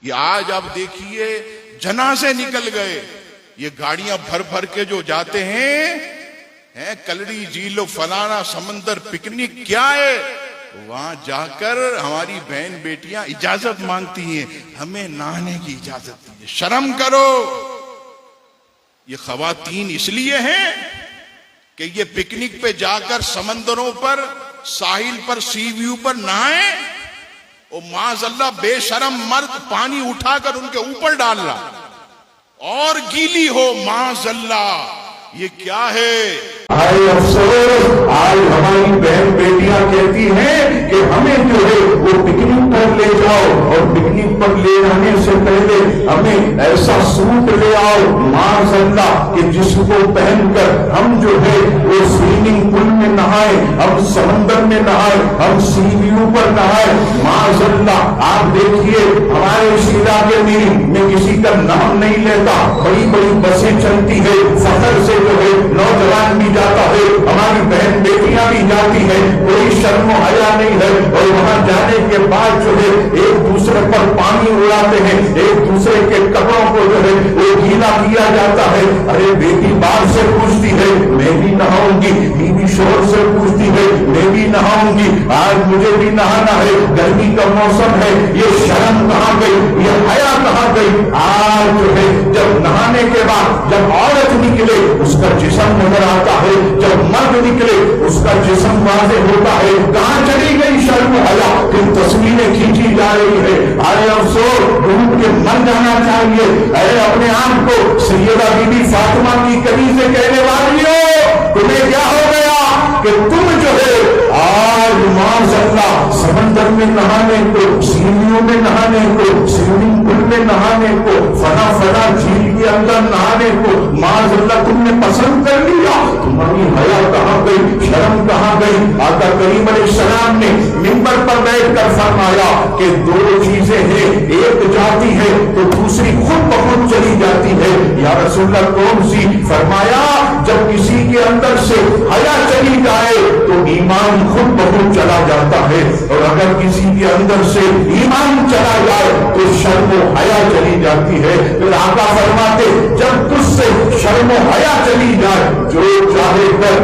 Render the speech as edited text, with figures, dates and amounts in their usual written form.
یہ آج آپ دیکھیے جنازے نکل گئے، یہ گاڑیاں بھر بھر کے جو جاتے ہیں کلڑی جھیل و فلانا سمندر پکنک کیا ہے، وہاں جا کر ہماری بہن بیٹیاں اجازت مانگتی ہیں، ہمیں نہانے کی اجازت دیجیے، شرم کرو۔ یہ خواتین اس لیے ہیں کہ یہ پکنک پہ جا کر سمندروں پر، ساحل پر، سی ویو پر نہائیں، اور معاذ اللہ بے شرم مرد پانی اٹھا کر ان کے اوپر ڈال رہا اور گیلی ہو، معاذ اللہ، یہ کیا ہے؟ آئے افسوس، آج ہماری بہن بیٹیاں کہتی ہیں کہ ہمیں جو ہے وہ پکنک پر لے جاؤ، اور پکنک پر لے جانے سے پہلے ہمیں ایسا سوٹ لے آؤ معاذ اللہ کہ جس کو پہن کر ہم جو ہے وہ سوئمنگ پول میں نہائے، ہم سمندر میں نہائے، ہم سی ویو پر نہائے، معاذ اللہ۔ آپ دیکھیے ہمارے اس علاقے میں کسی کا نام نہیں لیتا، بڑی بڑی بسیں چلتی ہے، فخر سے جو ہے نوجوان بھی جاتا ہے، ہماری بہن بیٹیاں بھی جاتی ہیں، کوئی شرم و حیا نہیں ہے، اور وہاں جانے کے بعد جو ہے ایک دوسرے پر پانی اڑاتے ہیں، ایک دوسرے کے کپڑوں کو جو ہے وہ گیلا کیا جاتا ہے۔ ارے بیٹی باپ سے پوچھتی ہے میں بھی نہاؤں گی، بیوی شوہر سے پوچھتی ہے میں بھی نہاؤں گی، آج مجھے بھی نہانا ہے، گرمی کا موسم ہے، یہ شرم کہاں گئی، یہ حیا کہاں گئی؟ آج جو ہے جب نہانے کے بعد جب عورت نکلے اس کا جسم نظر آتا ہے، جب مرد نکلے اس کا جسم واضح ہوتا ہے، کہاں چلی گئی شرم و حیا؟ کن تصویریں کھینچی جا رہی ہے۔ آئے افسوس، ڈوب کے مر جانا چاہیے۔ اے اپنے آپ کو سیدہ بی بی فاطمہ کی کلی سے کہنے والی ہو، تمہیں کیا ہو گیا کہ تم جو ہے آج معاذ اللہ سمندر میں نہانے کو، سیڑھیوں میں نہانے کو، سوئمنگ پول میں نہانے کو، فنا جھیل کے اندر نہانے کو معاذ اللہ تم نے پسند کر لیا؟ تمہاری حیا کہاں گئی، شرم کہاں گئی؟ آقا کریم علیہ السلام نے منبر پر بیٹھ کر فرمایا کہ دو چیزیں ہیں، ایک جاتی ہے تو دوسری خود بخود چلی جاتی ہے۔ یا رسول اللہ کون سی؟ فرمایا جب کسی کے اندر سے حیا چلی جائے تو ایمان خود بخود چلا جاتا ہے، اور اگر کسی کے اندر سے ایمان چلا جائے تو شرم و حیا چلی جاتی ہے۔ پھر آقا فرماتے جب تجھ سے شرم و حیا چلی جائے جو چاہے کر